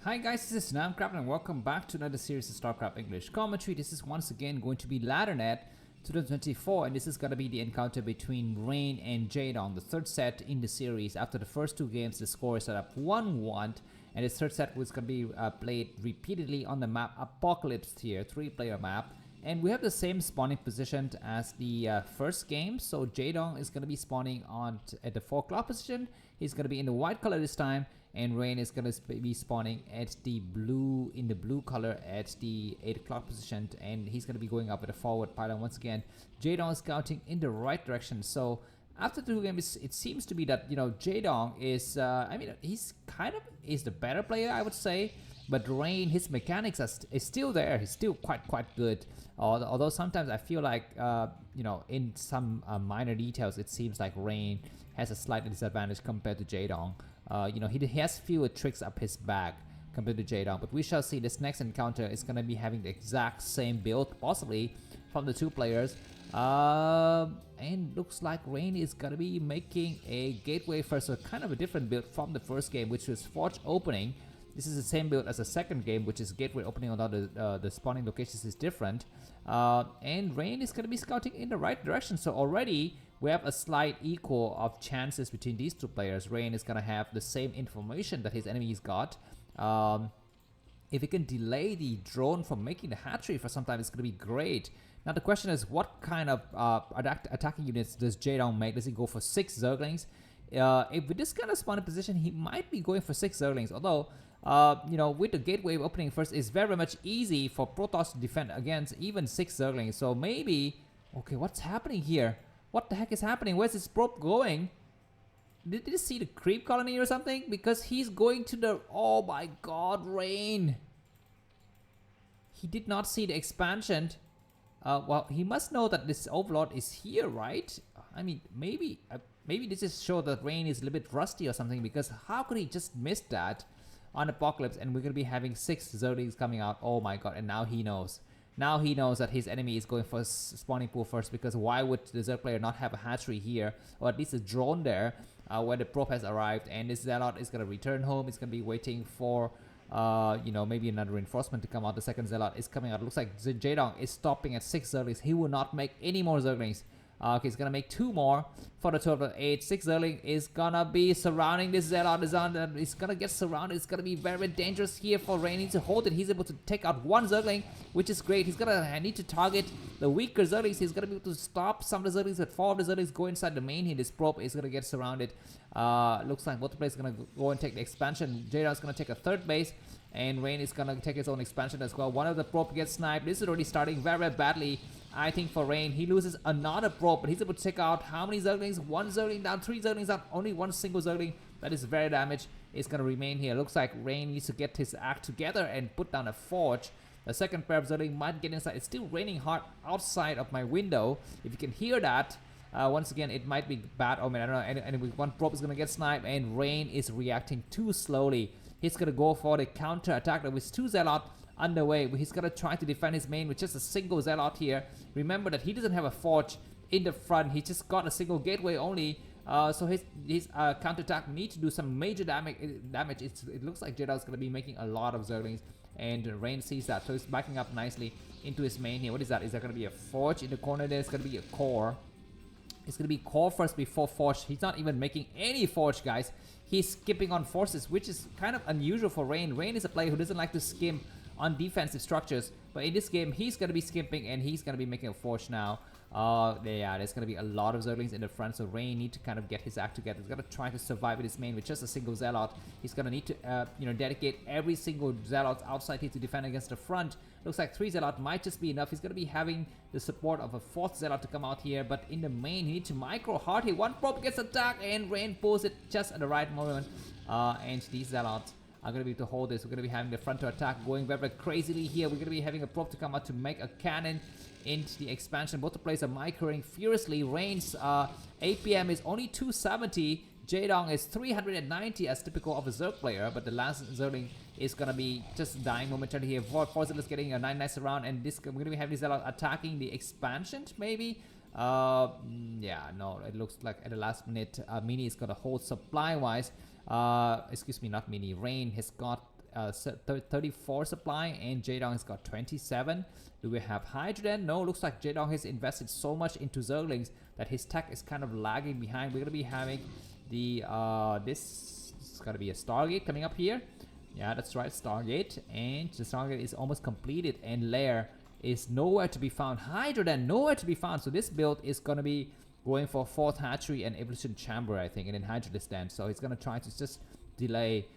Hi guys, this is namkraftvn and welcome back to another series of Starcraft English commentary. This is once again going to be Laddernet 2024, and this is going to be the encounter between Rain and Jaedong, the third set in the series. After the first two games, the score is set up 1-1, and this third set was going to be played repeatedly on the map Apocalypse tier, 3-player map. And we have the same spawning position as the first game. So Jaedong is going to be spawning at the 4 o'clock position. He's going to be in the white color this time, and Rain is going to be spawning at the blue color at the 8 o'clock position, and he's going to be going up with a forward pylon once again. Jaedong is scouting in the right direction. So after the two games, it seems to be that Jaedong is he's the better player, I would say. But Rain, his mechanics is still there. He's still quite good. Although sometimes I feel like in some minor details, it seems like Rain has a slight disadvantage compared to Jaedong. He has fewer tricks up his back compared to Jaedong. But we shall see. This next encounter is gonna be having the exact same build, possibly from the two players. And looks like Rain is gonna be making a gateway first, so kind of a different build from the first game, which was Forge opening. This is the same build as the second game, which is gateway opening, although the spawning locations is different. And Rain is going to be scouting in the right direction. So already we have a slight equal of chances between these two players. Rain is going to have the same information that his enemies got. If he can delay the drone from making the hatchery for some time, it's going to be great. Now the question is, what kind of attacking units does Jaedong make? Does he go for 6 Zerglings? If with this kind of spawning position, he might be going for 6 Zerglings. Although, with the gateway opening first, it's very much easy for Protoss to defend against even 6 Zerglings. So maybe, okay, what's happening here? What the heck is happening? Where's this probe going? Did you see the creep colony or something? Because he's going to the, oh my god, Rain. He did not see the expansion. Well, he must know that this overlord is here, right? I mean, maybe this is show that Rain is a little bit rusty or something, because how could he just miss that on Apocalypse? And we're going to be having 6 Zerglings coming out. Oh my god, and now he knows. Now he knows that his enemy is going for spawning pool first, because why would the Zerg player not have a hatchery here, or at least a drone there, where the probe has arrived, and this Zealot is going to return home. It's going to be waiting for maybe another reinforcement to come out. The second Zealot is coming out. It looks like Jaedong is stopping at 6 Zerglings. He will not make any more Zerglings. Okay, he's gonna make 2 more for the total of 8. 6 Zerling is gonna be surrounding this Zealot. He's gonna get surrounded. It's gonna be very dangerous here for Rain. He needs to hold it. He's able to take out 1 Zergling, which is great. He's gonna need to target the weaker Zerglings. He's gonna be able to stop some of the Zerglings, but 4 of the Zerglings go inside the main here. This probe is gonna get surrounded. Looks like both players gonna go and take the expansion. Jaedong is gonna take a 3rd base, and Rain is gonna take his own expansion as well. One of the probe gets sniped. This is already starting very badly, I think, for Rain. He loses another probe, but he's able to take out how many Zerglings? 1 Zergling down, 3 Zerglings down, only 1 single Zergling. That is very damaged. It's gonna remain here. Looks like Rain needs to get his act together and put down a forge. The second pair of Zergling might get inside. It's still raining hard outside of my window. If you can hear that, once again, it might be bad omen. I don't know. Anyway, 1 probe is gonna get sniped, and Rain is reacting too slowly. He's gonna go for the counter attack with 2 Zealot underway. He's gonna try to defend his main with just a single Zealot here. Remember that he doesn't have a forge in the front. He just got a single gateway only. So his counter attack needs to do some major damage. It looks like Jaedong is gonna be making a lot of Zerglings, and Rain sees that, so he's backing up nicely into his main here. What is that? Is there gonna be a forge in the corner there? It's gonna be a core. It's gonna be core first before forge. He's not even making any forge, guys. He's skipping on forces, which is kind of unusual for Rain. Rain is a player who doesn't like to skim on defensive structures, but in this game he's gonna be skipping, and he's gonna be making a forge now. Yeah, there's gonna be a lot of Zerglings in the front, so Rain need to kind of get his act together. He's gonna try to survive with his main with just a single Zealot. He's gonna need to dedicate every single Zealot outside here to defend against the front. Looks like 3 Zealot might just be enough. He's gonna be having the support of a 4th Zealot to come out here, but in the main he needs to micro hard here. 1 probe gets attacked, and Rain pulls it just at the right moment. And these Zealots are going to be able to hold this. We're going to be having the frontal attack going very crazily here. We're going to be having a probe to come out to make a cannon into the expansion. Both the players are microing furiously. Rain's APM is only 270. Jaedong is 390 as typical of a Zerg player, but the last Zergling is going to be just dying momentarily here. Forza is getting a nice round, and this we're going to be having Zelle attacking the expansion, maybe. Yeah, no, it looks like at the last minute, Mini is going to hold supply-wise. Excuse me, not Mini. Rain has got 34 supply, and Jaedong has got 27. Do we have Hydrogen? No, looks like Jaedong has invested so much into Zerglings that his tech is kind of lagging behind. We're gonna be having the this is gonna be a Stargate coming up here. Yeah, that's right, Stargate, and the Stargate is almost completed, and Lair is nowhere to be found. Hydrogen nowhere to be found. So this build is gonna be going for 4th hatchery and evolution chamber, I think, and then Hydrogen stand. So he's gonna try to just delay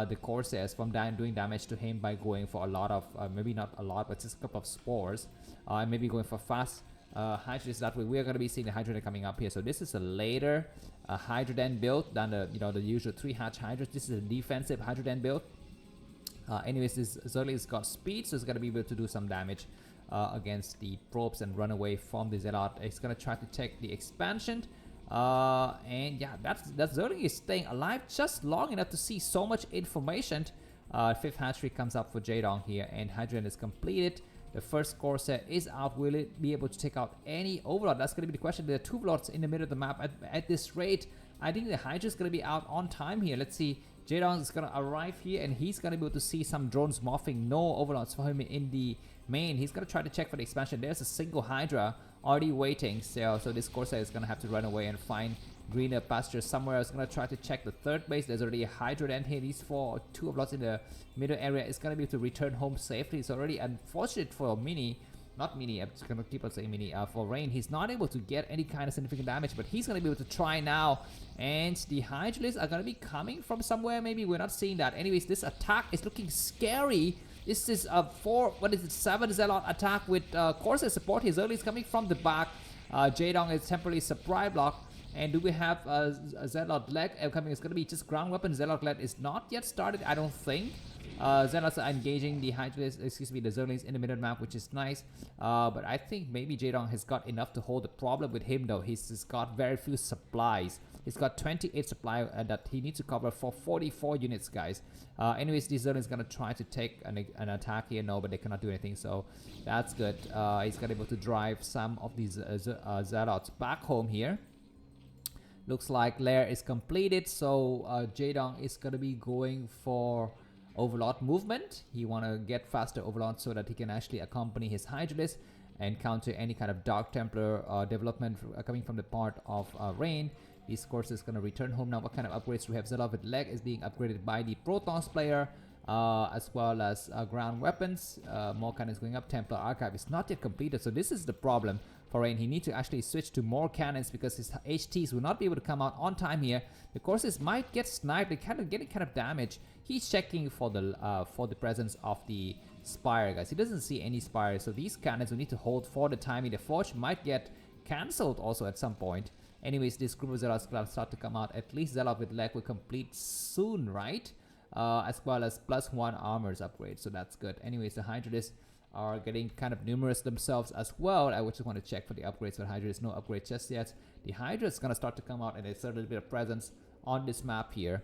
the Corsairs from doing damage to him by going for a lot of maybe not a lot, but just a couple of spores, and maybe going for fast Hydrogen. That way we're going to be seeing the Hydrogen coming up here. So this is a later Hydrogen build than the the usual 3 hatch Hydras. This is a defensive Hydrogen build. Anyways, this Zerg has got speed, so it's going to be able to do some damage against the probes and run away from the Zealot. It's going to try to take the expansion. And yeah, that Zerg is staying alive just long enough to see so much information. 5th hatchery comes up for Jaedong here, and Hydrogen is completed. The first Corsair is out. Will it be able to take out any Overlord? That's going to be the question. There are 2 Overlords in the middle of the map. At this rate, I think the Hydra is going to be out on time here. Let's see. Jaedong is going to arrive here, and he's going to be able to see some drones morphing. No Overlords for him in the main. He's going to try to check for the expansion. There's a single Hydra already waiting. So this Corsair is going to have to run away and find greener pasture somewhere. I was going to try to check the 3rd base. There's already a Hydra end here. These 2 Overlords in the middle area is going to be able to return home safely. It's already unfortunate for Mini. Not Mini, I'm just going to keep on saying Mini. For Rain, he's not able to get any kind of significant damage, but he's going to be able to try now. And the Hydralisks are going to be coming from somewhere. Maybe we're not seeing that. Anyways, this attack is looking scary. This is a 7 Zealot attack with Corsair support. His early is coming from the back. Jaedong is temporarily supply block. And do we have a Zealot leg coming? It's going to be just ground weapon. Zealot leg is not yet started, I don't think. Zealots are engaging the the Zerglings in the middle map, which is nice. But I think maybe Jaedong has got enough to hold. The problem with him, though, he's got very few supplies. He's got 28 supply that he needs to cover for 44 units, guys. Anyways, the Zerg is going to try to take an attack here. No, but they cannot do anything, so that's good. He's got able to drive some of these Zealots back home here. Looks like Lair is completed, so Jaedong is going to be going for Overlord movement. He want to get faster Overlord so that he can actually accompany his Hydralisk and counter any kind of Dark Templar development coming from the part of Rain. This course is going to return home now. What kind of upgrades do we have? Zealot with leg is being upgraded by the Protoss player, as well as ground weapons. More cannons going up. Templar Archive is not yet completed, so this is the problem for Rain. He needs to actually switch to more cannons because his HTs will not be able to come out on time here. The courses might get sniped. They kind of getting kind of damage. He's checking for the presence of the Spire, guys. He doesn't see any Spire, so these cannons will need to hold for the timing. The Forge might get cancelled also at some point. Anyways, this group of Zealots will start to come out. At least Zealot with leg will complete soon, right? As well as +1 armors upgrade, so that's good. Anyways, the Hydralisks are getting kind of numerous themselves as well. I would just want to check for the upgrades for Hydralisks. No upgrade just yet. The Hydra is going to start to come out, and there's a little bit of presence on this map here.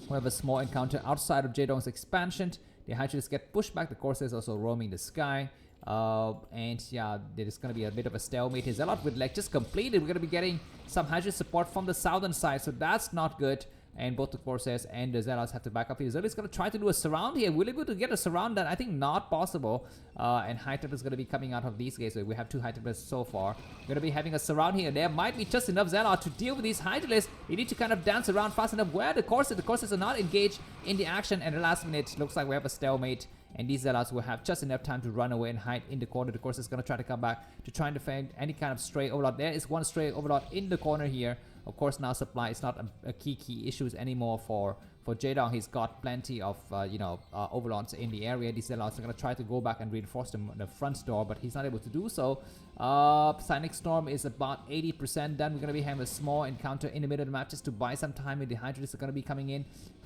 We have a small encounter outside of Jaedong's expansion. The Hydralisks get pushed back. The Corsairs also roaming the sky. And yeah, there's going to be a bit of a stalemate. His Zealot with leg just completed. We're going to be getting some Hydralisk support from the southern side, so that's not good. And both the Corsairs and the Zealots have to back up here. Zerg is going to try to do a surround here. Will he be able to get a surround done? I think not possible. And High Templar is going to be coming out of these gates. So we have 2 High Templars so far. We're going to be having a surround here. There might be just enough Zealot to deal with these Hydralisks. You need to kind of dance around fast enough. Where the Corsairs are not engaged in the action. And the last minute, looks like we have a stalemate. And these Zealots will have just enough time to run away and hide in the corner. The Corsairs is going to try to come back to try and defend any kind of stray Overlord. There is one stray Overlord in the corner here. Of course, now supply is not a key issues anymore for Jaedong. He's got plenty of Overlords in the area. These Zealots are going to try to go back and reinforce the front door, but he's not able to do so. Psionic Storm is about 80% done. We're going to be having a small encounter in the middle of the map just to buy some time. And the Hydralisks are going to be coming in.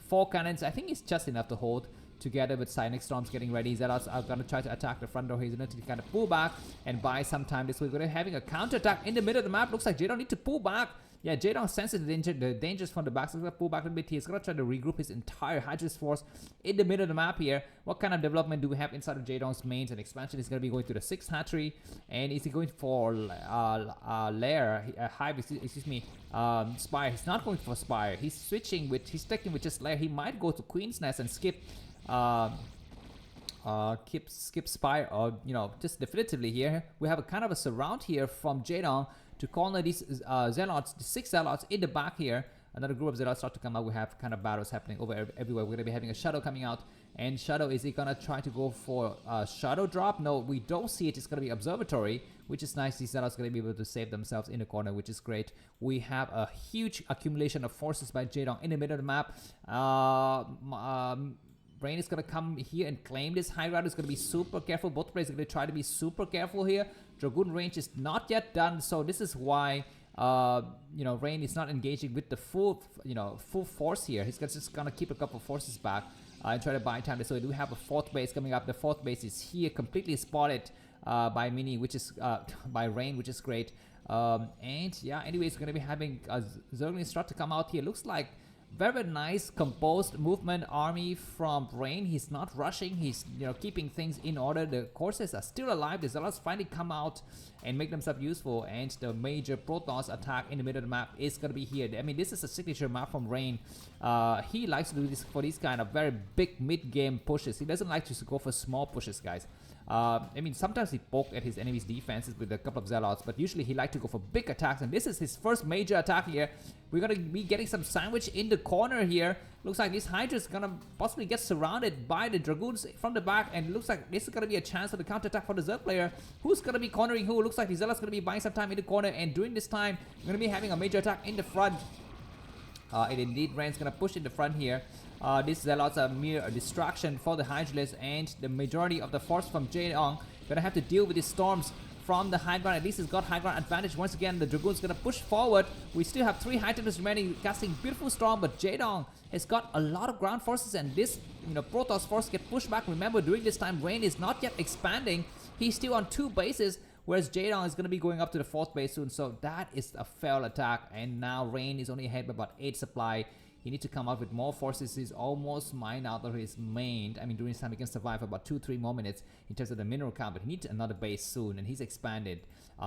4 cannons. I think it's just enough to hold. Together with Psionic Storms getting ready, Zealots are going to try to attack the front door. He's going to kind of pull back and buy some time. This way, we're going to be having a counter attack in the middle of the map. Looks like Jaedong need to pull back. Yeah, Jaedong senses the dangers from the back, so he's going to pull back a bit. He's going to try to regroup his entire Hydralisk force in the middle of the map here. What kind of development do we have inside of Jaedong's mains and expansion? He's going to be going to the 6th hatchery, and is he going for Lair? Spire. He's not going for Spire. He's sticking with just Lair. He might go to Queen's Nest and skip skip spy, or just definitively here we have a kind of a surround here from Jaedong to corner these zealots, the 6 zealots in the back here. Another group of zealots start to come out. We have kind of battles happening over everywhere. We're gonna be having a shadow coming out, and shadow, is he gonna try to go for a shadow drop? No, we don't see it. It's gonna be observatory, which is nice. These zealots gonna be able to save themselves in the corner, which is great. We have a huge accumulation of forces by Jaedong in the middle of the map. Rain is going to come here and claim this high ground. Is going to be super careful. Both players are going to try to be super careful here. Dragoon range is not yet done, so this is why Rain is not engaging with the full force here. He's just going to keep a couple of forces back and try to buy time. So we do have a 4th base coming up. The 4th base is here, completely spotted by Mini, which is by Rain, which is great. And yeah, anyways, going to be having Zerg start to come out here. Looks like very nice composed movement army from Rain. He's not rushing. He's keeping things in order. The courses are still alive. The Zealots finally come out and make themselves useful. And the major Protoss attack in the middle of the map is going to be here. I mean, this is a signature map from Rain. He likes to do this for these kind of very big mid-game pushes. He doesn't like to go for small pushes, guys. I mean, sometimes he poked at his enemy's defenses with a couple of zealots, but usually he likes to go for big attacks, and this is his first major attack here. We're gonna be getting some sandwich in the corner here. Looks like this Hydra is gonna possibly get surrounded by the Dragoons from the back, and it looks like this is gonna be a chance for the counter-attack for the Zerg player. Who's gonna be cornering who? Looks like the Zealot's gonna be buying some time in the corner, and during this time, we're gonna be having a major attack in the front. And indeed, Rain's gonna push in the front here. These Zealots are mere distraction for the Hydralisk, and the majority of the force from Jaedong gonna have to deal with these storms from the high ground. At least he's got high ground advantage. Once again, the Dragoon's gonna push forward. We still have 3 Hydralisks remaining, casting beautiful storm, but Jaedong has got a lot of ground forces, and this Protoss force get pushed back. Remember, during this time, Rain is not yet expanding. He's still on 2 bases. Whereas Jaedong is going to be going up to the 4th base soon. So that is a failed attack. And now Rain is only ahead by about 8 supply. He needs to come out with more forces. He's almost mined out of his main. I mean, during this time, he can survive for about 2-3 more minutes in terms of the mineral count. But he needs another base soon. And he's expanded.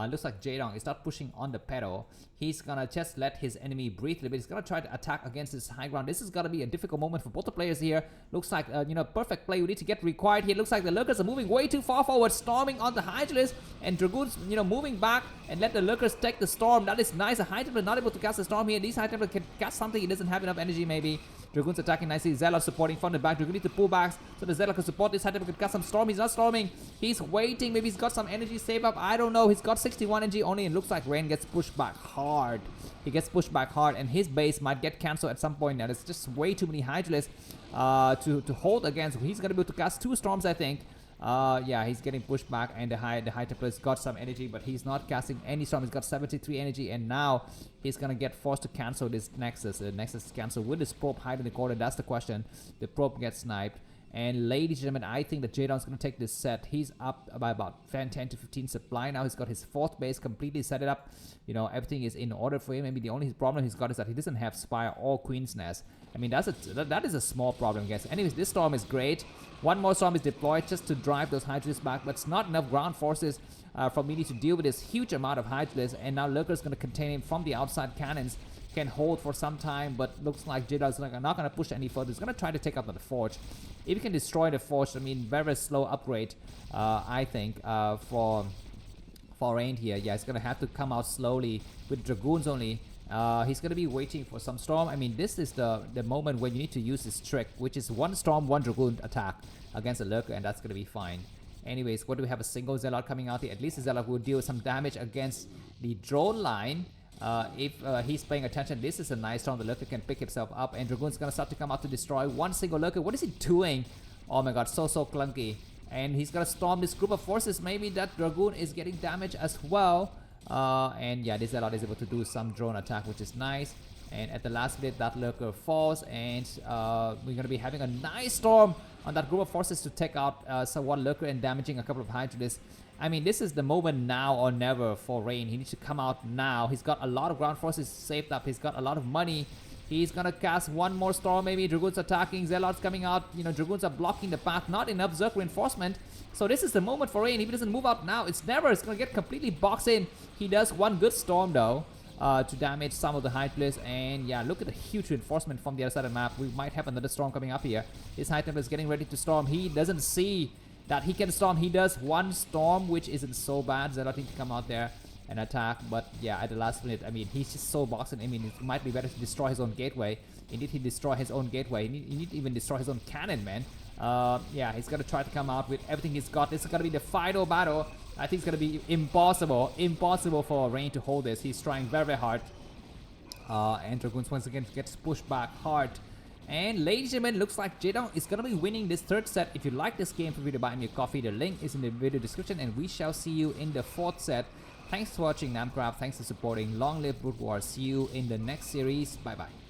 Looks like Jaedong is not pushing on the pedal. He's going to just let his enemy breathe a little bit. He's going to try to attack against this high ground. This is going to be a difficult moment for both the players here. Looks like, perfect play. We need to get required here. Looks like the Lurkers are moving way too far forward, storming on the Hydralisk. And Dragoons, moving back and let the Lurkers take the storm. That is nice. A High Templar not able to cast the storm here. These High Templar can cast something. He doesn't have enough energy, maybe. Dragoon's attacking nicely. Zealot supporting from the back. Dragoon needs to pull back so the Zealot can support this High Templar. Can cast some storm. He's not storming. He's waiting. Maybe he's got some energy save up. I don't know. He's got 61 energy only. And looks like Rain gets pushed back hard. He gets pushed back hard, and his base might get cancelled at some point. Now there's just way too many Hydralisks to hold against. He's gonna be able to cast 2 storms, I think. Yeah, he's getting pushed back, and the High Templar's got some energy, but he's not casting any storm. He's got 73 energy, and now he's gonna get forced to cancel this Nexus. The Nexus is cancelled. Will this probe hide in the corner? That's the question. The probe gets sniped. And ladies and gentlemen, I think that Jaedong's going to take this set. He's up by about 10 to 15 supply now. He's got his 4th base completely set it up. Everything is in order for him. Maybe the only problem he's got is that he doesn't have Spire or Queen's Nest. I mean, that is a small problem, guys. Anyways, this storm is great. One more storm is deployed just to drive those Hydralisks back, but it's not enough ground forces for Mini to deal with this huge amount of Hydralisks. And now Lurker's going to contain him from the outside cannons. Can hold for some time, but looks like Jaedong's not going to push any further. He's going to try to take out the Forge. If he can destroy the Forge, I mean, very slow upgrade, I think, for Rain here. Yeah, he's going to have to come out slowly with Dragoons only. He's going to be waiting for some Storm. I mean, this is the moment when you need to use this trick, which is 1 Storm, 1 Dragoon attack against a Lurker, and that's going to be fine. Anyways, what do we have? A single Zealot coming out here. At least the Zealot will deal some damage against the drone line. If he's paying attention, this is a nice storm. The Lurker can pick himself up, and Dragoon's gonna start to come out to destroy one single Lurker. What is he doing? Oh my god, so clunky. And he's gonna storm this group of forces. Maybe that Dragoon is getting damage as well. And yeah, this Zealot is able to do some drone attack, which is nice. And at the last bit, that Lurker falls, and we're gonna be having a nice storm on that group of forces to take out one Lurker and damaging a couple of Hydralisks. I mean, this is the moment now or never for Rain. He needs to come out now. He's got a lot of ground forces saved up. He's got a lot of money. He's gonna cast one more storm maybe. Dragoons attacking. Zealots coming out. Dragoons are blocking the path. Not enough Zerg reinforcement. So this is the moment for Rain. If he doesn't move out now, it's never. It's gonna get completely boxed in. He does one good storm though. to damage some of the high players. And yeah, look at the huge reinforcement from the other side of the map. We might have another storm coming up here. His high templar is getting ready to storm. He doesn't see that he can storm. He does one storm, which isn't so bad. Zelle need to come out there and attack, but yeah, at the last minute, I mean, he's just so boxing. I mean, it might be better to destroy his own gateway. Indeed, he destroy his own gateway. He need to even destroy his own cannon, man. Yeah, he's gonna try to come out with everything he's got. This is gonna be the final battle. I think it's gonna be impossible for Rain to hold this. He's trying very, very hard. And Dragoons once again gets pushed back hard. And ladies and gentlemen, looks like Jaedong is gonna be winning this third set. If you like this game, feel free to buy me a coffee. The link is in the video description, and we shall see you in the fourth set. Thanks for watching, Namcraft. Thanks for supporting. Long live Brood War. See you in the next series. Bye bye.